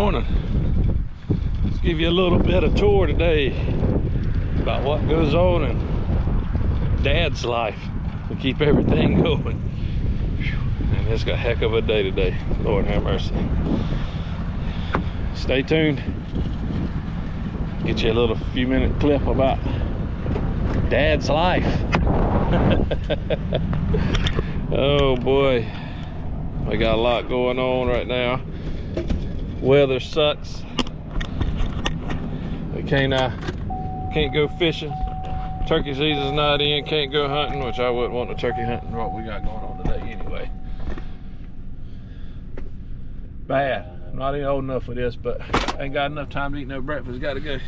morning. Let's give you a little bit of tour today about what goes on in Dad's life to keep everything going. And it's got a heck of a day today. Lord have mercy. Stay tuned. Get you a little few minute clip about Dad's life. Oh boy, we got a lot going on right now. Weather sucks. We can't go fishing. Turkey season's not in. Can't go hunting, which I wouldn't want the turkey hunting what we got going on today anyway. Bad. I'm not even old enough for this, but I ain't got enough time to eat no breakfast. Gotta go.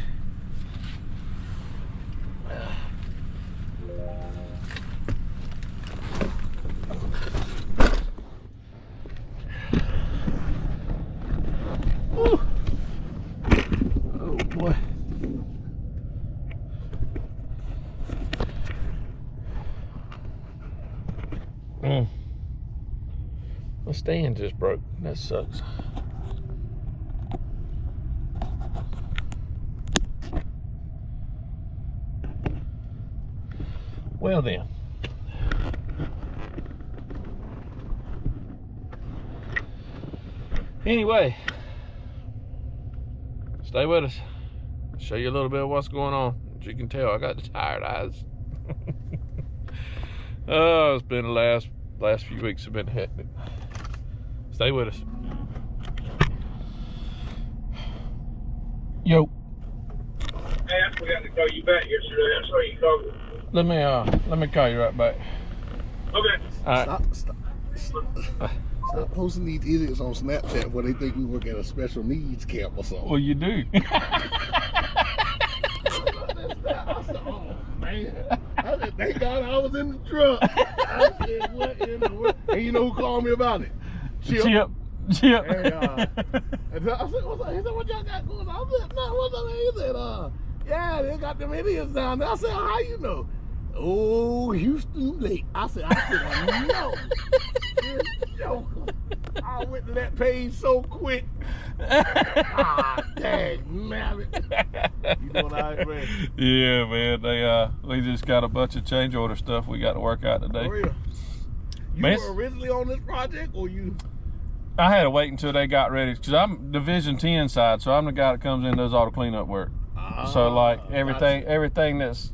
Ooh. Oh boy. My stand just broke. That sucks. Well then. Anyway, stay with us. Show you a little bit of what's going on. As you can tell, I got tired eyes. Oh, it's been the last few weeks have been hectic. Stay with us. Yo. Hey, I forgot to call you back yesterday. I saw you called me. Let me call you right back. Okay. All right. Stop posting these idiots on Snapchat where they think we work at a special needs camp or something. Well, you do. I said, oh man. I said, thank God I was in the truck. I said, what in the world? And you know who called me about it? Chip. Chip. And, and I said, what's up? He said, what y'all got going on? I said, no, what's up? He said, yeah, they got them idiots down there. I said, how you know? Oh, Houston Lake. I said, no. Joker. I went to that page so quick. Ah, dang, man. You doing all right, man? Yeah, man. We just got a bunch of change order stuff we got to work out today. For real? You Man, were originally on this project, or you? I had to wait until they got ready because I'm Division 10 side, so I'm the guy that comes in and does all the cleanup work. So like everything that's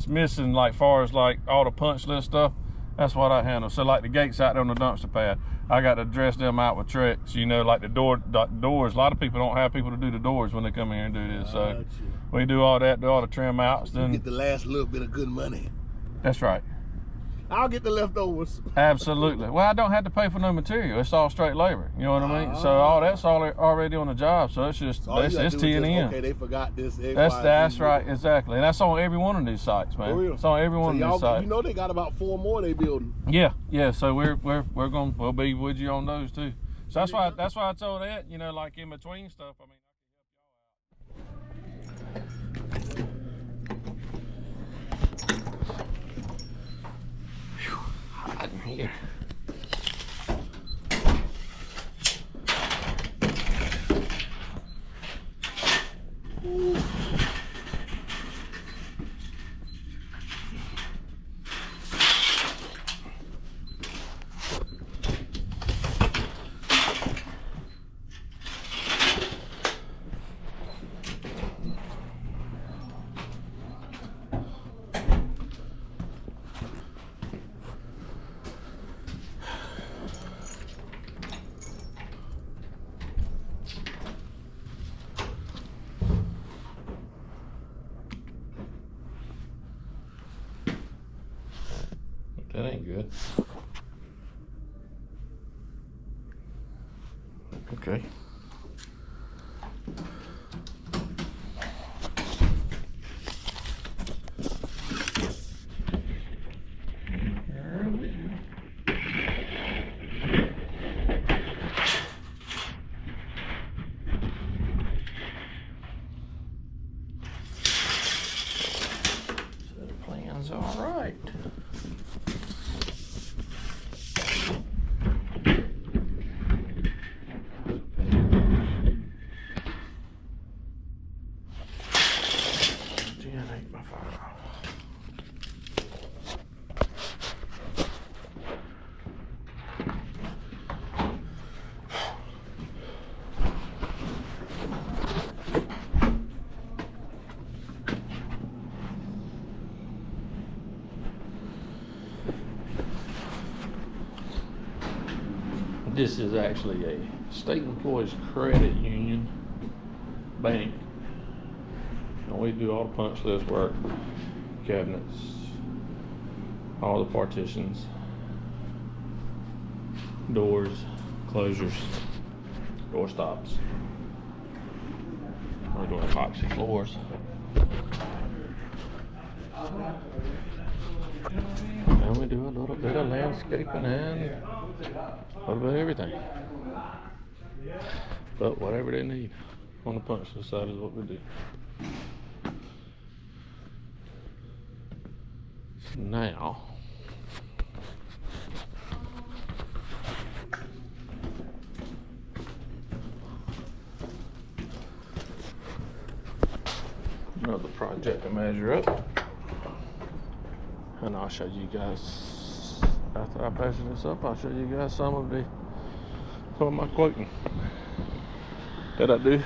missing, like far as like all the punch list stuff, that's what I handle. So like the gates out there on the dumpster pad, I got to dress them out with tricks, you know, like the doors. A lot of people don't have people to do the doors when they come here and do this. So we do all that, do all the trim outs. So you get the last little bit of good money. That's right. I'll get the leftovers. Absolutely. Well, I don't have to pay for no material. It's all straight labor. You know what I mean? So all that's already on the job. So it's just it's T&M. Okay, they forgot this. That's right, exactly. And that's on every one of these sites, man. For real? It's on every one of these sites. You know they got about 4 more they building. Yeah. So we'll be with you on those too. So that's why I told Ed, you know, like in between stuff. I mean, hot in here. That ain't good. Okay. So the plan's all right. This is actually a state employees credit union bank. And we do all the punch list work, cabinets, all the partitions, doors, closures, door stops. We're doing epoxy floors. And we do a little bit of landscaping and a little bit of everything. But whatever they need on the punch list side is what we do. So now, another project to measure up, and I'll show you guys after I measure this up. I'll show you guys some of my quoting that I do,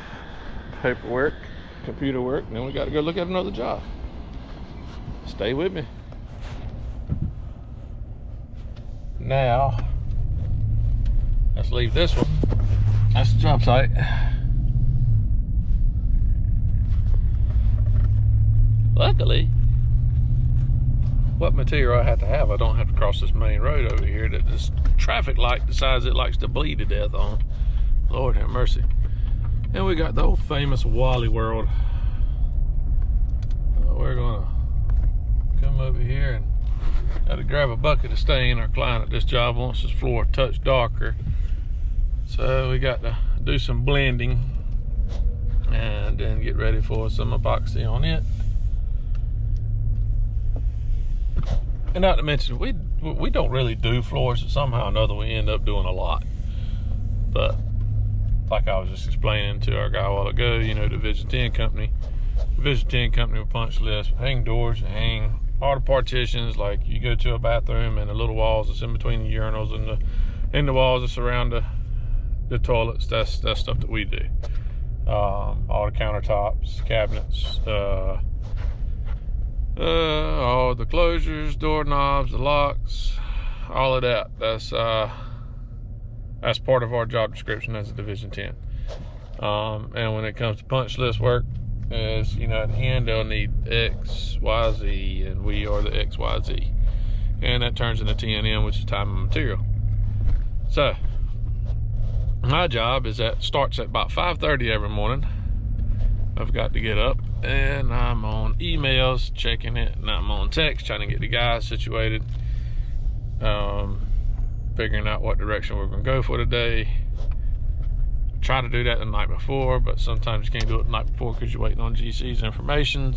paperwork, computer work, and then we got to go look at another job. Stay with me. Now, let's leave this one. That's the job site. Luckily, what material I have to have, I don't have to cross this main road over here that this traffic light decides it likes to bleed to death on. Lord have mercy. And we got the old famous Wally World. We're gonna come over here and got to grab a bucket of stain. Our client at this job wants his floor a touch darker, so we got to do some blending and then get ready for some epoxy on it. And not to mention, we don't really do floors, but somehow or another we end up doing a lot. But like I was just explaining to our guy a while ago, you know, Division 10 company. Division 10 company with punch lists, hang doors, hang all the partitions. Like you go to a bathroom and the little walls that's in between the urinals and the walls that surround the toilets. That's stuff that we do. All the countertops, cabinets, all the closures, doorknobs, the locks, all of that. That's part of our job description as a Division 10. And when it comes to punch list work, as you know, at the end they'll need X, Y, Z, and we are the X, Y, Z, and that turns into TNM, which is time and material. So my job starts at about 5:30 every morning. I've got to get up and I'm on emails checking it, and I'm on text trying to get the guys situated, figuring out what direction we're going to go for today. Try to do that the night before, but sometimes you can't do it the night before because you're waiting on GC's information.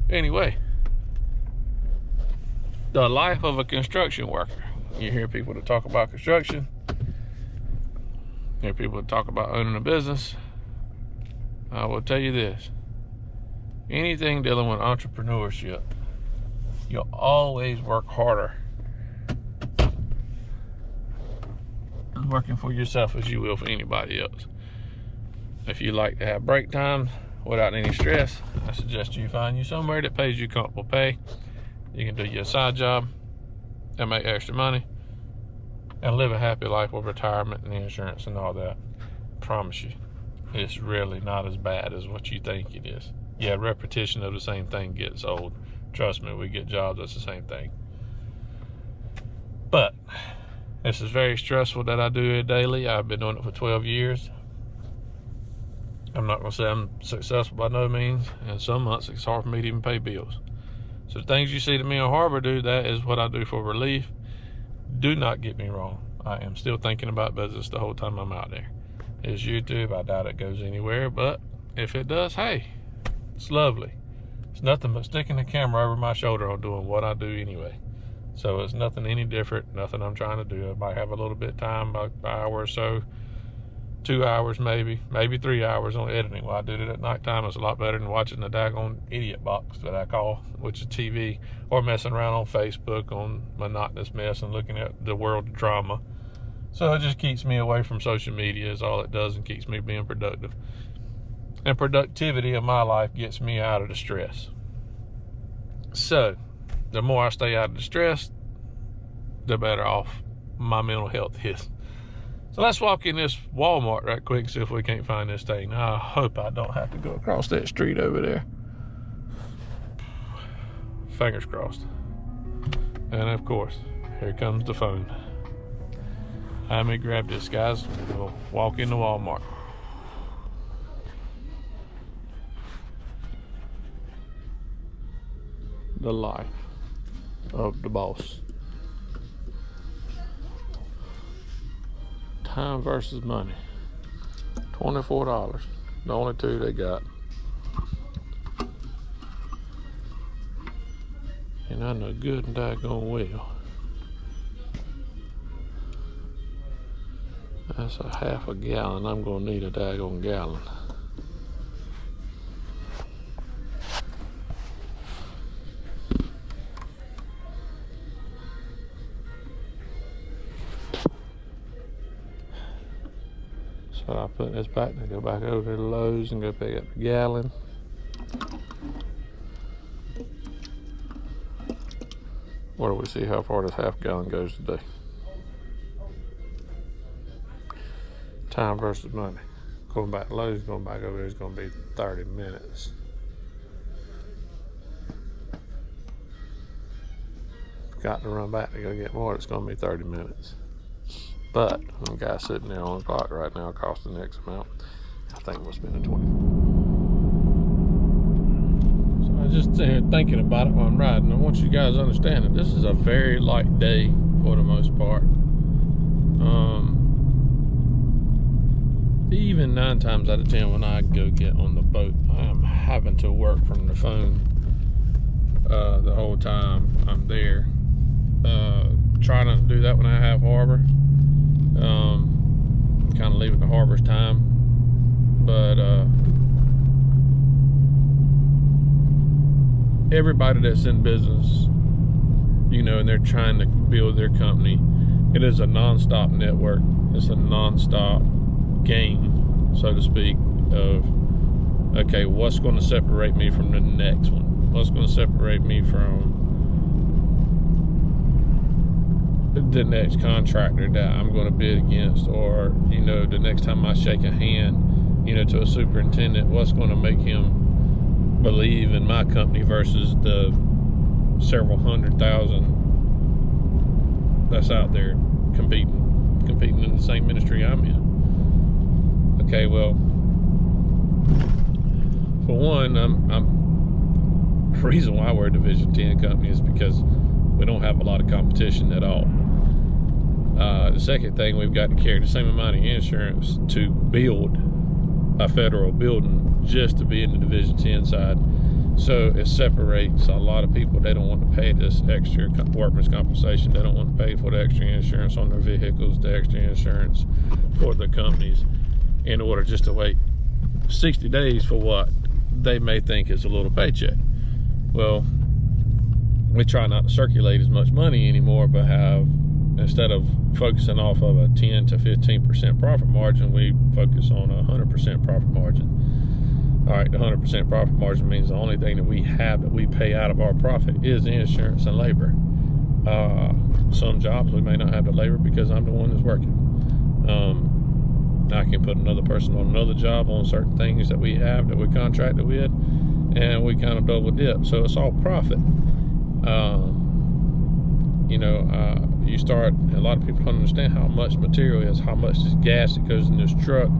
Anyway, the life of a construction worker. You hear people that talk about construction, you hear people that talk about owning a business. I will tell you this: anything dealing with entrepreneurship, you'll always work harder working for yourself as you will for anybody else. If you like to have break time without any stress, I suggest you find you somewhere that pays you comfortable pay. You can do your side job and make extra money and live a happy life with retirement and insurance and all that. I promise you, it's really not as bad as what you think it is. Yeah, repetition of the same thing gets old. Trust me, we get jobs that's the same thing. But this is very stressful that I do it daily. I've been doing it for 12 years. I'm not going to say I'm successful by no means. And some months it's hard for me to even pay bills. So the things you see that me and Harbor do, that is what I do for relief. Do not get me wrong. I am still thinking about business the whole time I'm out there. It's YouTube. I doubt it goes anywhere. But if it does, hey, it's lovely. It's nothing but sticking the camera over my shoulder on doing what I do anyway. So it's nothing any different, nothing I'm trying to do. I might have a little bit of time, about an hour or so, 2 hours maybe 3 hours on editing. While I did it at nighttime, it's a lot better than watching the daggone idiot box that I call, which is TV, or messing around on Facebook on monotonous mess and looking at the world drama. So it just keeps me away from social media is all it does, and keeps me being productive. And productivity of my life gets me out of the stress. So the more I stay out of the stress, the better off my mental health is. So let's walk in this Walmart right quick and see if we can't find this thing. I hope I don't have to go across that street over there. Fingers crossed. And of course, here comes the phone. Let me grab this, guys. We'll walk into Walmart. The life of the boss. Time versus money. $24. The only two they got. And I know good and daggone well. That's a half a gallon. I'm gonna need a daggone gallon. So I put this back and go back over to Lowe's and go pick up a gallon. Or do we see how far this half gallon goes today? Time versus money. Going back to Lowe's, going back over there is going to be 30 minutes. Got to run back to go get more, it's going to be 30 minutes. But the guy sitting there on the clock right now costing the X amount. I think we're spending 20. So I was just here thinking about it while I'm riding. I want you guys to understand that this is a very light day for the most part. Even 9 times out of 10 when I go get on the boat, I am having to work from the phone the whole time I'm there. Try not to do that when I have harbor. Kind of leave it to harbor's time, but everybody that's in business, you know, and they're trying to build their company, it is a non-stop network. It's a non-stop game, so to speak, of okay, what's going to separate me from the next one? What's going to separate me from the next contractor that I'm going to bid against? Or, you know, the next time I shake a hand, you know, to a superintendent, what's going to make him believe in my company versus the several 100,000 that's out there competing in the same ministry I'm in? Okay, well, for one, the reason why we're a Division 10 company is because we don't have a lot of competition at all. The second thing, we've got to carry the same amount of insurance to build a federal building just to be in the Division 10 side. So it separates a lot of people. They don't want to pay this extra workman's compensation. They don't want to pay for the extra insurance on their vehicles, the extra insurance for the companies, in order just to wait 60 days for what they may think is a little paycheck. Well, we try not to circulate as much money anymore, but have, instead of focusing off of a 10 to 15% profit margin, we focus on a 100% profit margin. All right, the 100% profit margin means the only thing that we have that we pay out of our profit is insurance and labor. Some jobs we may not have the labor because I'm the one that's working. I can put another person on another job on certain things that we have that we contracted with, and we kind of double dip. So it's all profit. You know, you start, a lot of people don't understand how much material is, how much is gas that goes in this truck.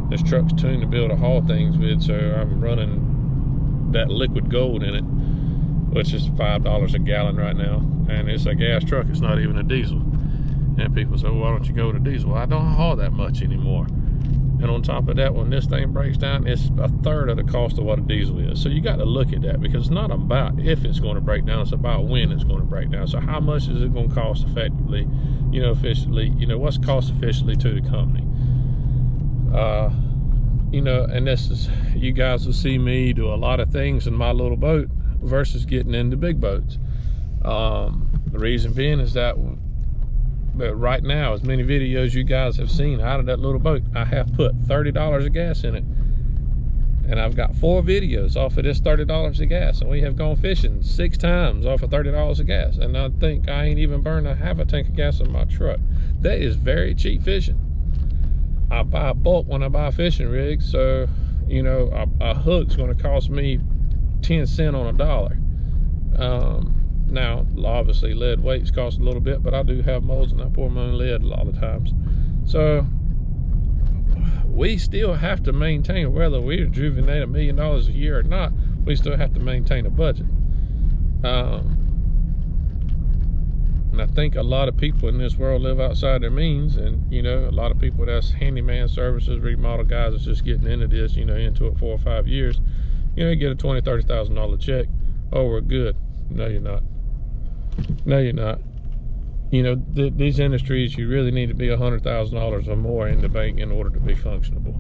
This truck's tuned to be able to haul things with, so I'm running that liquid gold in it, which is $5 a gallon right now. And it's a gas truck, it's not even a diesel. And people say, well, why don't you go to diesel? Well, I don't haul that much anymore. And on top of that, when this thing breaks down, it's a third of the cost of what a diesel is. So you got to look at that, because it's not about if it's going to break down, it's about when it's going to break down. So how much is it going to cost effectively, you know, efficiently, you know, what's cost efficiently to the company? You know, and this is, you guys will see me do a lot of things in my little boat versus getting into big boats. The reason being is that right now, as many videos you guys have seen out of that little boat, I have put $30 of gas in it. And I've got 4 videos off of this $30 of gas. And we have gone fishing 6 times off of $30 of gas. And I think I ain't even burned half a tank of gas in my truck. That is very cheap fishing. I buy bulk when I buy fishing rigs. So, you know, a hook's going to cost me 10 cents on a dollar. Now, obviously, lead weights cost a little bit, but I do have molds and I pour my own lead a lot of times. So, we still have to maintain, whether we rejuvenate $1 million a year or not, we still have to maintain a budget. And I think a lot of people in this world live outside their means, and you know, a lot of people that's handyman services, remodel guys that's just getting into this, you know, into it 4 or 5 years, you know, you get a $20,000, $30,000 check. Oh, we're good. No, you're not. No, you're not. You know, these industries, you really need to be $100,000 or more in the bank in order to be functionable.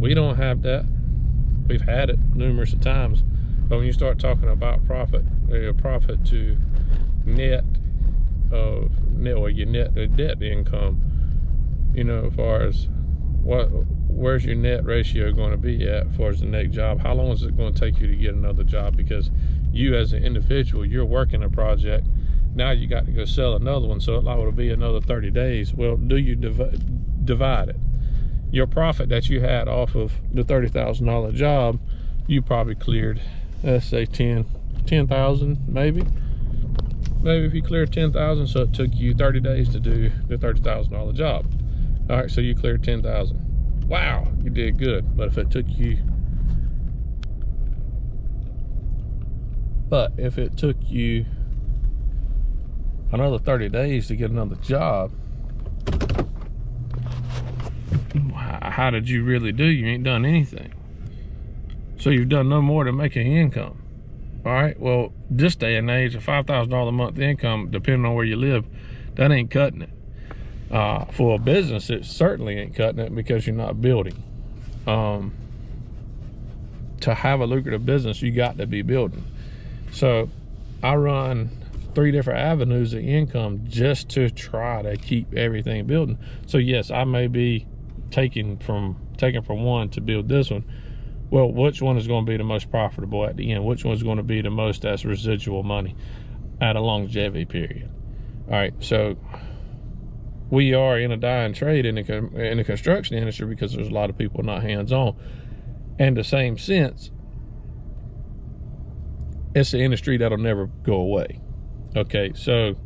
We don't have that. We've had it numerous of times, but when you start talking about profit to net of or your net debt income, you know, as far as where's your net ratio going to be at as far as the next job? How long is it going to take you to get another job? Because you as an individual, you're working a project. Now you got to go sell another one, so it'll be another 30 days. Well, do you divide it? Your profit that you had off of the $30,000 job, you probably cleared, let's say 10,000 maybe. Maybe if you cleared 10,000, so it took you 30 days to do the $30,000 job. All right, so you cleared 10,000. Wow, you did good. But if it took you another 30 days to get another job, how did you really do? You ain't done anything. So you've done no more than making income. All right, well, this day and age, a $5,000 a month income, depending on where you live, that ain't cutting it. For a business, it certainly ain't cutting it because you're not building. To have a lucrative business, you got to be building. So I run 3 different avenues of income just to try to keep everything building. So yes, I may be taking from one to build this one. Well, which one is going to be the most profitable at the end? Which one's going to be the most that's residual money at a longevity period? All right, so we are in a dying trade in the construction industry because there's a lot of people not hands-on. In the same sense, it's an industry that'll never go away. Okay, so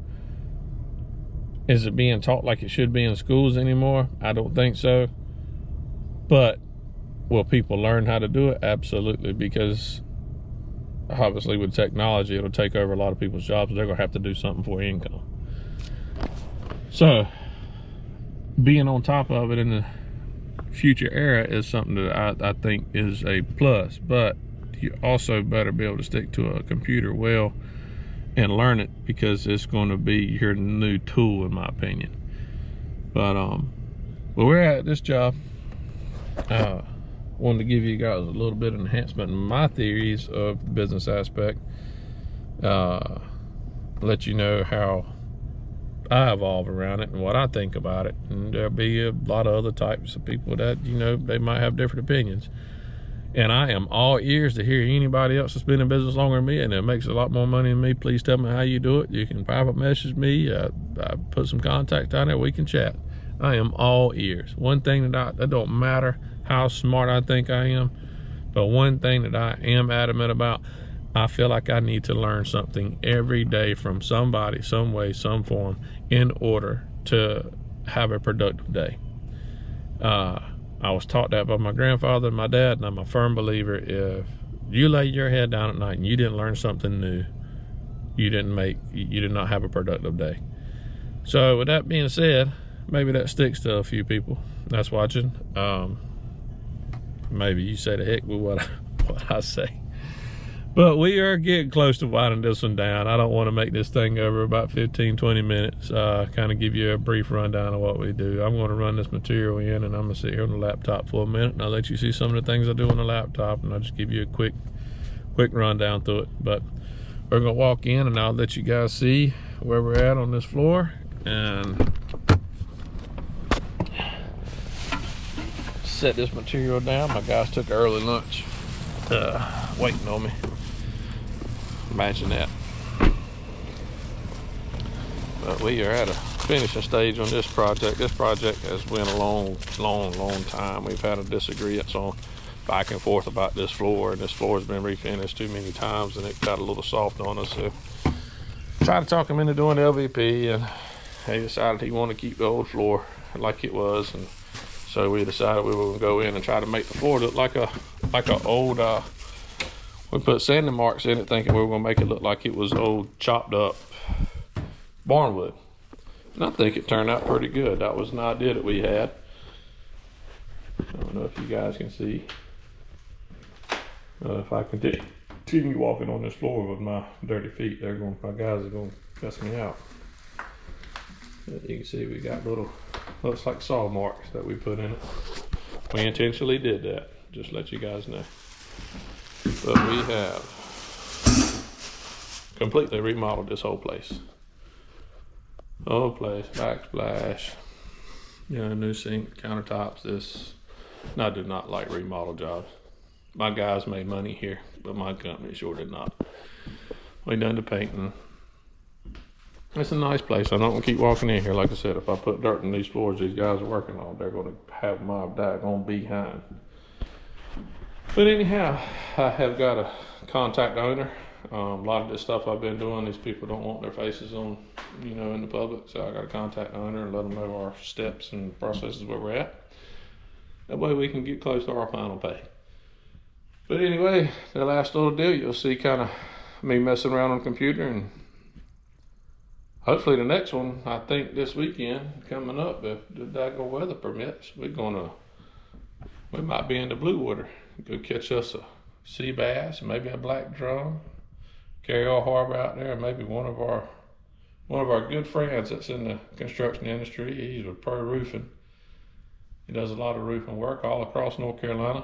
is it being taught like it should be in schools anymore? I don't think so. But will people learn how to do it? Absolutely, because obviously with technology, it'll take over a lot of people's jobs. They're gonna have to do something for income. So being on top of it in the future era is something that I think is a plus, but you also better be able to stick to a computer well and learn it, because it's going to be your new tool, in my opinion. But we're at this job. Wanted to give you guys a little bit of enhancement in my theories of the business aspect. Let you know how I evolve around it and what I think about it. And there'll be a lot of other types of people that, you know, they might have different opinions. And I am all ears to hear anybody else that's been in business longer than me and it makes a lot more money than me. Please tell me how you do it. You can private message me. I put some contact down there. We can chat. I am all ears. One thing that don't matter how smart I think I am, but one thing that I am adamant about, I feel like I need to learn something every day from somebody, some way, some form, in order to have a productive day. I was taught that by my grandfather and my dad, and I'm a firm believer, if you lay your head down at night and you didn't learn something new, you did not have a productive day. So with that being said, maybe that sticks to a few people that's watching. Maybe you say the heck with what I say. But we are getting close to winding this one down. I don't want to make this thing over about 15-20 minutes. Kind of give you a brief rundown of what we do. I'm going to run this material in, and I'm going to sit here on the laptop for a minute, and I'll let you see some of the things I do on the laptop, and I'll just give you a quick rundown through it. But we're going to walk in, and I'll let you guys see where we're at on this floor. And set this material down. My guys took early lunch, waiting on me. Imagine that. But we are at a finishing stage on this project. This project has been a long time. We've had a disagreement on back and forth about this floor, and this floor has been refinished too many times, and it got a little soft on us. So tried to talk him into doing LVP, and he decided he wanted to keep the old floor like it was, and so we decided we were going to go in and try to make the floor look like a old. We put sanding marks in it, thinking we were going to make it look like it was old chopped up barnwood, and I think it turned out pretty good. That was an idea that we had. I don't know if you guys can see. If I continue walking on this floor with my dirty feet, my guys are going to cuss me out. But you can see we got little, looks like saw marks that we put in it. We intentionally did that, just to let you guys know. But we have completely remodeled this whole place. Whole place, backsplash, new sink, countertops. I do not like remodel jobs. My guys made money here, but my company sure did not. We done the painting. It's a nice place. I don't want to keep walking in here. Like I said, if I put dirt in these floors these guys are working on, they're going to have my daggone behind. But anyhow, I have got to contact the owner. A lot of this stuff I've been doing, these people don't want their faces on, in the public. So I got to contact the owner and let them know our steps and processes where we're at. That way we can get close to our final pay. But anyway, the last little deal, you'll see kind of me messing around on the computer, and hopefully the next one, I think this weekend coming up, if the daggone weather permits, we might be in the blue water. Go catch us a sea bass, maybe a black drum, carry our harbor out there, and maybe one of our good friends that's in the construction industry. He's with Pro Roofing. He does a lot of roofing work all across North Carolina.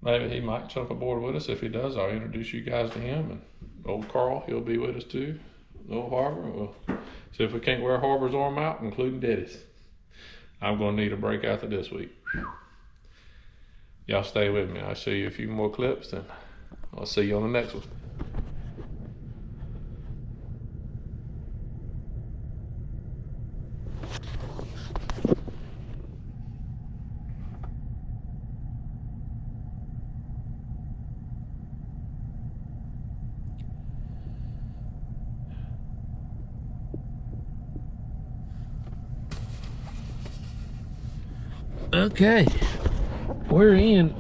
Maybe he might jump aboard with us. If he does, I'll introduce you guys to him. And old Carl, he'll be with us too. Little Harbor. We'll see if we can't wear Harbor's arm out, including Daddy's. I'm going to need a break after this week. Y'all stay with me. I'll show you a few more clips, and I'll see you on the next one. Okay, we're in.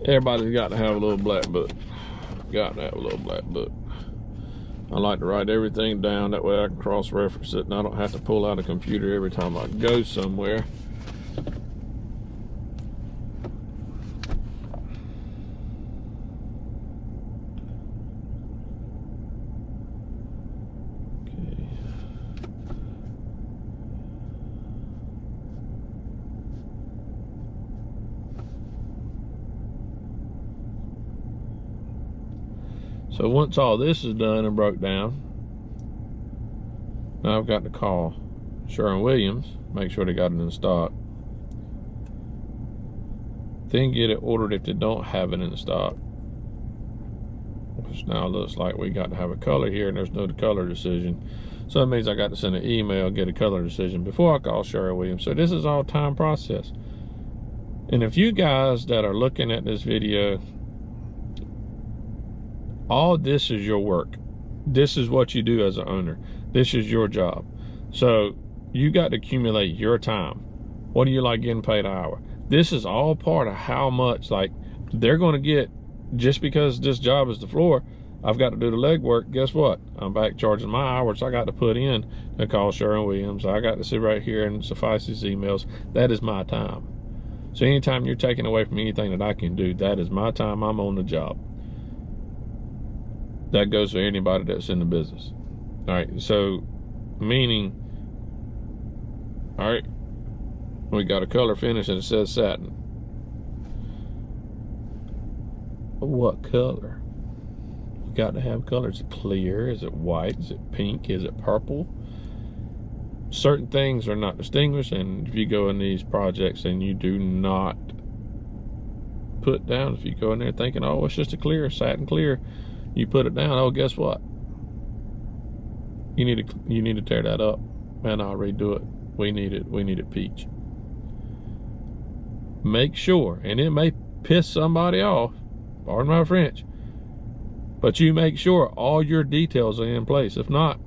Everybody's got to have a little black book. Got to have a little black book. I like to write everything down, that way I can cross-reference it and I don't have to pull out a computer every time I go somewhere. So once all this is done and broke down, now I've got to call Sherwin-Williams, make sure they got it in stock. Then get it ordered if they don't have it in stock. Which now looks like we got to have a color here and there's no color decision. So that means I got to send an email, get a color decision before I call Sherwin-Williams. So this is all time process. And if you guys that are looking at this video, all this is your work. This is what you do as an owner. This is your job. So you got to accumulate your time. What do you like getting paid an hour? This is all part of how much, like, they're going to get, just because this job is the floor, I've got to do the legwork. Guess what? I'm back charging my hours I got to put in to call Sherwin-Williams. I got to sit right here and suffice these emails. That is my time. So anytime you're taking away from anything that I can do, that is my time. I'm on the job. That goes for anybody that's in the business. All right, so meaning, all right, we got a color finish and it says satin. What color? got to have color. Is it clear? Is it white? Is it pink? Is it purple? Certain things are not distinguished, and if you go in these projects and you do not put down, if you go in there thinking, oh, it's just a clear, satin clear, you put it down, oh, guess what? You need to tear that up, and I'll redo it. We need it peach. Make sure, and it may piss somebody off, pardon my French, but you make sure all your details are in place. If not,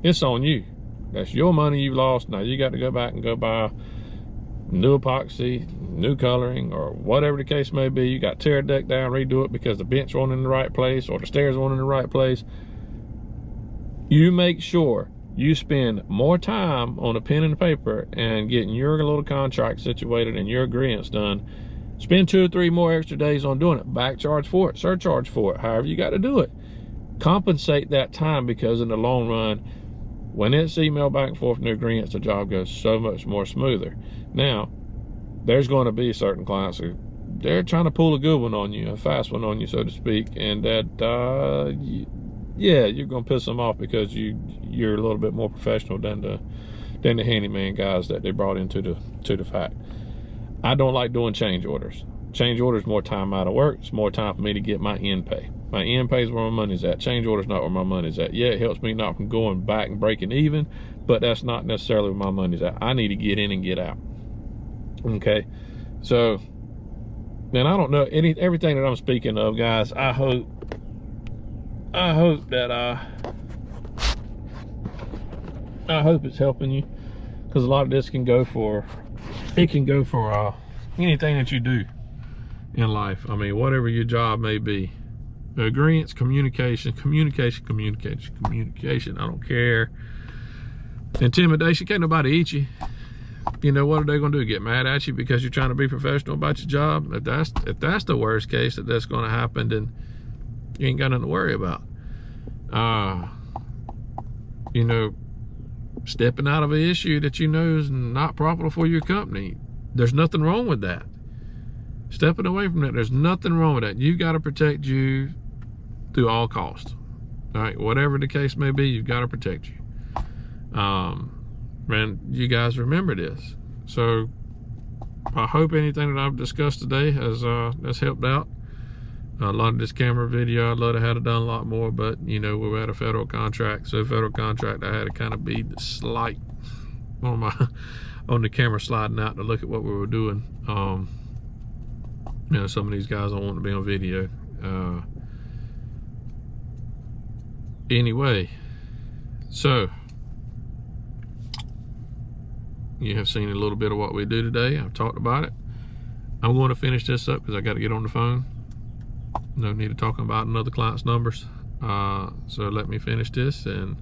it's on you. That's your money you've lost. Now you got to go back and go buy new epoxy, new coloring, or whatever the case may be. You got to tear a deck down, redo it because the bench wasn't in the right place or the stairs weren't in the right place. You make sure you spend more time on a pen and paper and getting your little contract situated and your agreements done. Spend 2 or 3 more extra days on doing it. Back charge for it, surcharge for it, however you got to do it. Compensate that time, because in the long run, when it's emailed back and forth in the agreements, the job goes so much more smoother. Now, there's going to be certain clients who they're trying to pull a good one on you, a fast one on you, so to speak, and that, yeah, you're going to piss them off because you're a little bit more professional than the handyman guys that they brought into the fact. I don't like doing change orders. Change orders more time out of work. It's more time for me to get my end pay. My end pay is where my money's at. Change order's not where my money's at. Yeah, it helps me not from going back and breaking even, but that's not necessarily where my money's at. I need to get in and get out. Okay, so then I don't know everything that I'm speaking of, guys. I hope that I hope it's helping you, because a lot of this can go for anything that you do in life. I mean, whatever your job may be. Agreements, communication. I don't care. Intimidation, can't nobody eat you. You know, what are they gonna do? Get mad at you because you're trying to be professional about your job? If that's the worst case that's gonna happen, then you ain't got nothing to worry about. You know, stepping out of an issue that you know is not profitable for your company, there's nothing wrong with that. Stepping away from that, there's nothing wrong with that. You got to protect you through all costs. All right, whatever the case may be, you've got to protect you. And you guys remember this. So I hope anything that I've discussed today has helped out. A lot of this camera video, I'd love to have it done a lot more, but you know, we're at a federal contract. So federal contract, I had to kind of be the slight on the camera sliding out to look at what we were doing. You know, some of these guys don't want to be on video. Anyway, so you have seen a little bit of what we do today. I've talked about it. I'm going to finish this up because I got to get on the phone. No need of talking about another client's numbers. So let me finish this, and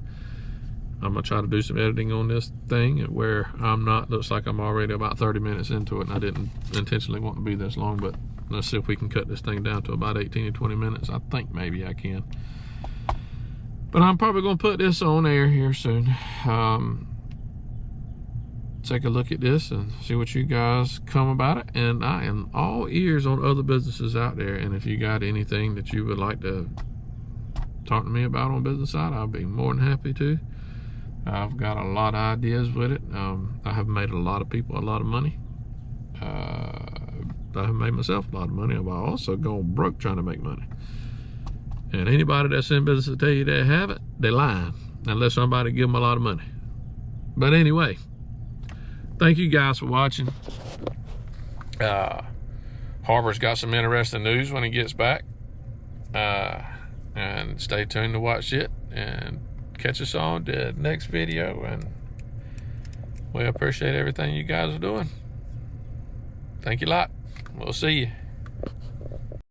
I'm gonna try to do some editing on this thing where I'm not, looks like I'm already about 30 minutes into it, and I didn't intentionally want to be this long, but let's see if we can cut this thing down to about 18 to 20 minutes. I think maybe I can. But I'm probably gonna put this on air here soon. Take a look at this and see what you guys come about it. And I am all ears on other businesses out there. And if you got anything that you would like to talk to me about on business side, I'll be more than happy to. I've got a lot of ideas with it. I have made a lot of people a lot of money. I have made myself a lot of money. I've also gone broke trying to make money. And anybody that's in business to tell you they have it, they're lying, unless somebody give them a lot of money. But anyway, thank you guys for watching. Harbor's got some interesting news when he gets back. And stay tuned to watch it and catch us on the next video. And we appreciate everything you guys are doing. Thank you a lot. We'll see you.